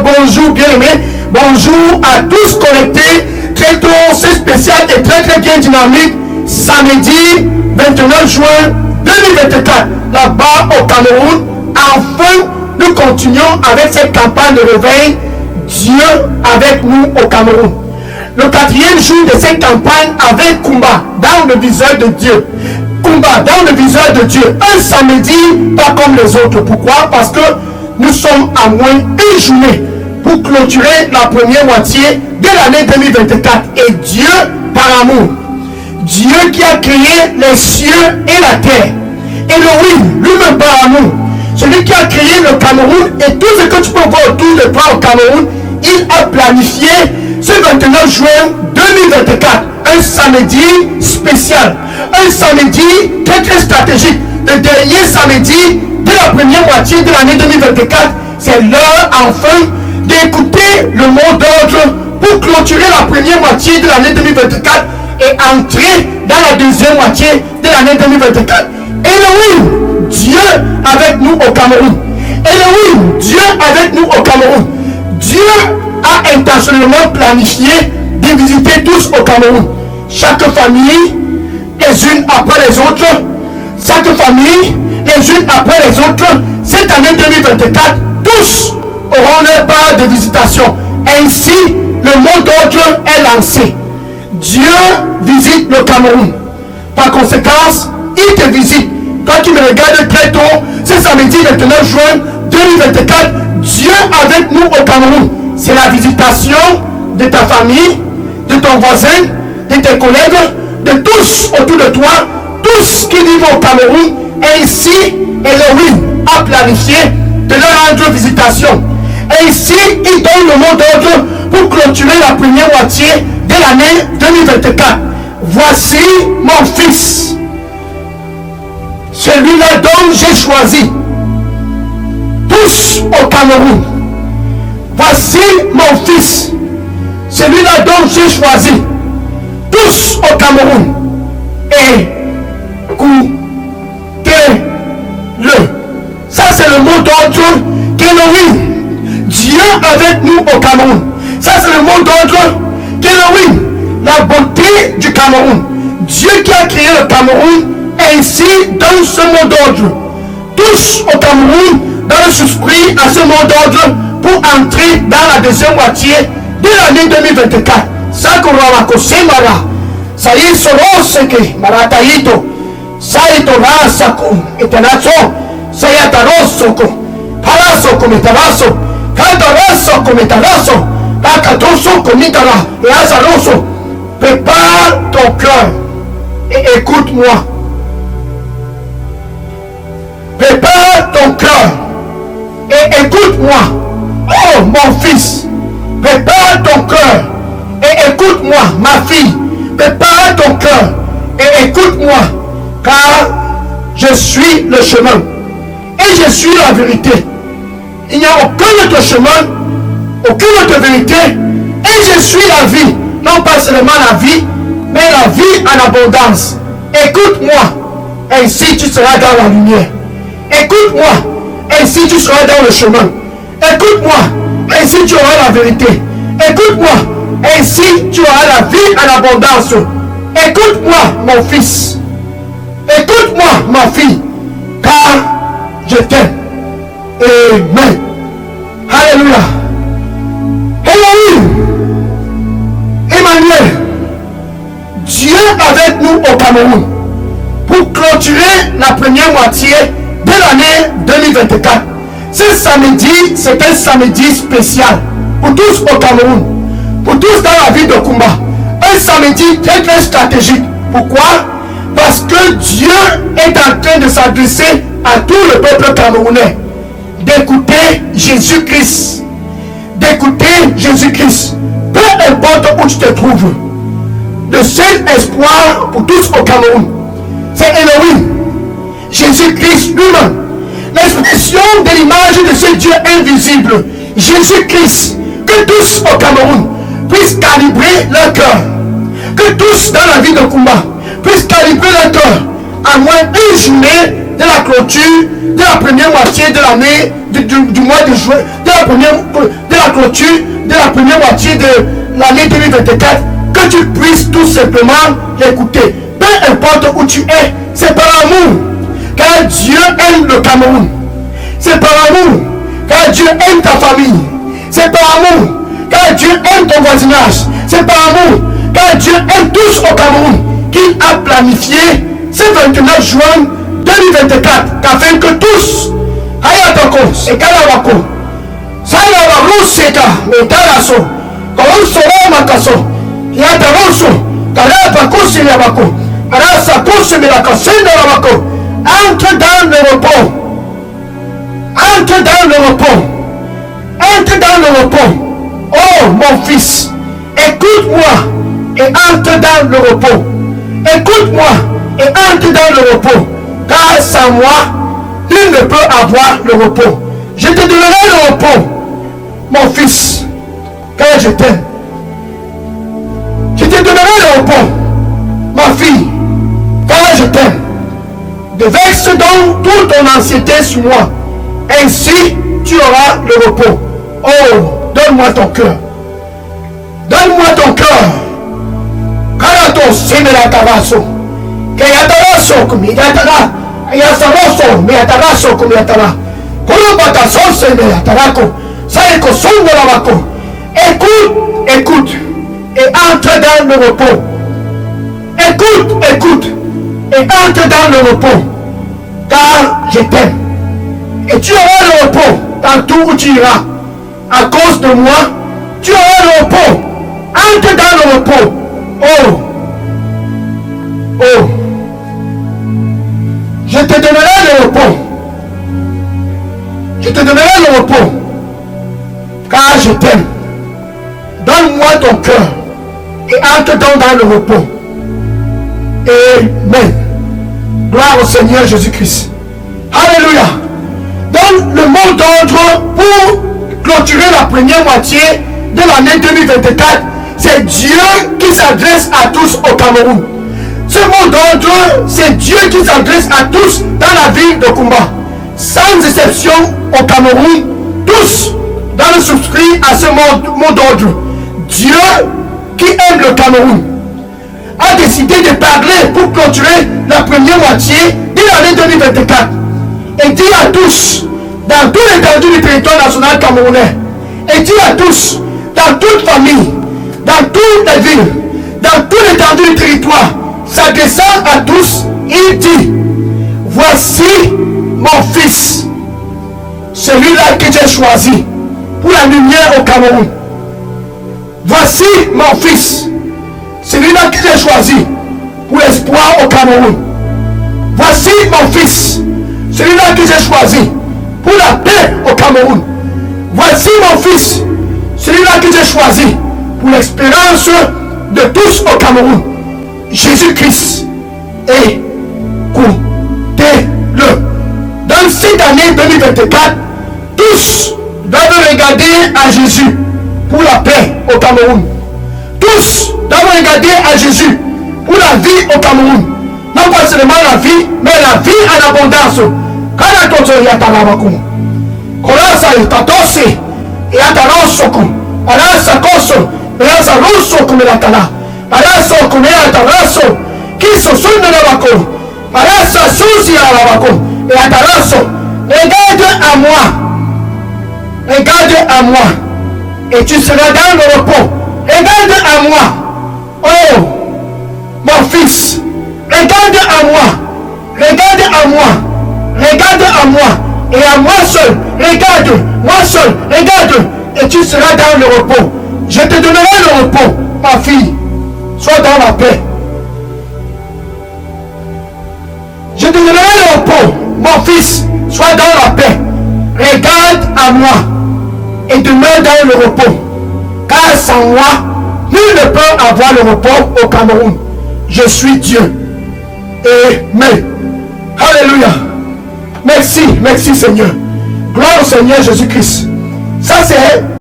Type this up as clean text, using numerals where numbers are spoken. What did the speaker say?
bonjour bien-aimés, bonjour à tous connectés. Très tôt, c'est spécial et très bien dynamique. Samedi 29 juin 2024, là-bas au Cameroun. Enfin, nous continuons avec cette campagne de réveil. Dieu avec nous au Cameroun. Le 4e jour de cette campagne avec Kumba dans le viseur de Dieu. Kumba dans le viseur de Dieu. Un samedi, pas comme les autres. Pourquoi? Parce que nous sommes à moins une journée pour clôturer la première moitié de l'année 2024. Et Dieu, par amour, Dieu qui a créé les cieux et la terre, Elohim, lui-même par amour, celui qui a créé le Cameroun et tout ce que tu peux voir autour de toi au Cameroun, il a planifié ce 29 juin 2024, un samedi spécial, un samedi très stratégique, le dernier samedi de la première moitié de l'année 2024. C'est l'heure enfin d'écouter le mot d'ordre pour clôturer la première moitié de l'année 2024 et entrer dans la deuxième moitié de l'année 2024. Elohim, Dieu avec nous au Cameroun. Elohim, Dieu avec nous au Cameroun. Dieu a intentionnellement planifié de visiter tous au Cameroun. Chaque famille, les unes après les autres, chaque famille, les unes après les autres, cette année 2024, tous auront leur part de visitation. Ainsi, le mot d'ordre est lancé. Dieu visite le Cameroun. Par conséquent, il te visite. Toi qui me regardes très tôt, ce samedi 29 juin 2024, Dieu avec nous au Cameroun. C'est la visitation de ta famille, de ton voisin, de tes collègues, de tous autour de toi, tous qui vivent au Cameroun. Ainsi, Elohim a planifié de leur rendre visitation. Ainsi, il donne le mot d'ordre pour clôturer la première moitié de l'année 2024. Voici mon fils, celui-là dont j'ai choisi tous au Cameroun. Voici mon fils, celui-là dont j'ai choisi tous au Cameroun. Écoutez-le. Ça, c'est le mot d'ordre qu'Elohim, Dieu avec nous au Cameroun. Ça, c'est le mot d'ordre qu'Elohim, la beauté du Cameroun. Dieu qui a créé le Cameroun, ainsi donne ce mot d'ordre. Tous au Cameroun dans le souscrit à ce mot d'ordre pour entrer dans la deuxième moitié de l'année 2024. Sakurama Kosemara, Saïd Soroseke, Marataito, Saïd Rasako, Etanazo, Sayatarosoko, Parasoko, Metaraso, Kadaraso, Metaraso, Kakatoso, Komitara, et Azaroso. Prépare ton cœur et écoute-moi. Prépare ton cœur et écoute-moi. Oh mon fils, prépare ton cœur et écoute-moi. Ma fille, prépare ton cœur et écoute-moi, car je suis le chemin et je suis la vérité. Il n'y a aucun autre chemin, aucune autre vérité, et je suis la vie. Non pas seulement la vie, mais la vie en abondance. Écoute-moi, ainsi tu seras dans la lumière. Écoute-moi, ainsi tu seras dans le chemin. Écoute-moi, ainsi tu auras la vérité. Écoute-moi, ainsi tu auras la vie en abondance. Écoute-moi, mon fils. Écoute-moi, ma fille, car je t'aime. Amen. Alléluia. Elohim, Emmanuel, Dieu avec nous au Cameroun pour clôturer la première moitié de l'année 2024. Ce samedi, c'est un samedi spécial pour tous au Cameroun, pour tous dans la ville de Kumba. Un samedi très stratégique. Pourquoi? Parce que Dieu est en train de s'adresser à tout le peuple camerounais, d'écouter Jésus-Christ. D'écouter Jésus-Christ. Peu importe où tu te trouves, le seul espoir pour tous au Cameroun, c'est Elohim, Jésus-Christ lui-même. L'expression de l'image de ce Dieu invisible, Jésus-Christ. Que tous au Cameroun puissent calibrer leur cœur. Que tous dans la ville de Kumba puissent calibrer leur cœur à moins une journée de la clôture de la première moitié de l'année du mois de juin, de la clôture de la première moitié de l'année 2024, que tu puisses tout simplement l'écouter. Peu importe où tu es, c'est par amour. Car Dieu aime le Cameroun. C'est par amour. Car Dieu aime ta famille. C'est par amour. Car Dieu aime ton voisinage. C'est par amour. Car Dieu aime tous au Cameroun. Qu'il a planifié ce 29 juin 2024. Afin que tous, Hayatoko, Sekalawako, Salawaru Seka, Metaraso, Koroso Makaso, Yataroso, Karapako Siriabako, Arasako Sirakasenda Lavako. Entre dans le repos. Entre dans le repos. Entre dans le repos. Oh mon fils, écoute-moi et entre dans le repos. Écoute-moi et entre dans le repos. Car sans moi, nul ne peut avoir le repos. Je te donnerai le repos, mon fils, car je t'aime. Je te donnerai le repos, ma fille, car je t'aime. Déverse donc toute ton anxiété sur moi. Ainsi, tu auras le repos. Oh, donne-moi ton cœur. Donne-moi ton cœur. Karato semela taraso. Kayataraso kumiyatara. Yasaroso miyataraso kumiyatara. Kolobataso semela tarako. Saeko sondelabako. Écoute, écoute. Et entre dans le repos. Écoute, écoute. Et entre dans le repos. Car je t'aime. Et tu auras le repos dans tout où tu iras. À cause de moi, tu auras le repos. Entre dans le repos. Oh. Oh. Je te donnerai le repos. Je te donnerai le repos. Car je t'aime. Donne-moi ton cœur. Et entre donc dans le repos. Amen. Gloire au Seigneur Jésus-Christ. Alléluia. Donc le mot d'ordre pour clôturer la première moitié de l'année 2024, c'est Dieu qui s'adresse à tous au Cameroun. Ce mot d'ordre, c'est Dieu qui s'adresse à tous dans la ville de Kumba. Sans exception au Cameroun, tous doivent souscrire à ce mot d'ordre. Dieu qui aime le Cameroun a décidé de parler pour clôturer la première moitié de l'année 2024. Et dit à tous, dans tout l'étendue du territoire national camerounais, et dit à tous, dans toute famille, dans toutes les villes, dans tout l'étendue du territoire, s'adressant à tous, il dit, voici mon fils, celui-là que j'ai choisi pour la lumière au Cameroun. Voici mon fils, celui-là que j'ai choisi pour l'espoir au Cameroun. Voici mon fils, celui-là que j'ai choisi pour la paix au Cameroun. Voici mon fils, celui-là que j'ai choisi pour l'espérance de tous au Cameroun. Jésus-Christ, écoutez-le. Dans cette année 2024, tous doivent regarder à Jésus pour la paix au Cameroun. Tous doivent regarder à Jésus pour la vie au Cameroun. Non pas seulement la vie, mais la vie en abondance. Regarde à moi. Regarde à moi. Et tu seras dans le repos. Regarde à moi. Oh, mon fils. Regarde à moi. Regarde à moi. Regarde à moi. Et à moi seul. Regarde. Moi seul. Regarde. Et tu seras dans le repos. Je te donnerai le repos. Ma fille. Sois dans la paix. Je te donnerai le repos. Mon fils. Sois dans la paix. Regarde à moi. Et demeure dans le repos. Car sans moi, nul ne peut avoir le repos au Cameroun. Je suis Dieu. Amen. Alléluia. Merci, merci Seigneur. Gloire au Seigneur Jésus-Christ. Ça c'est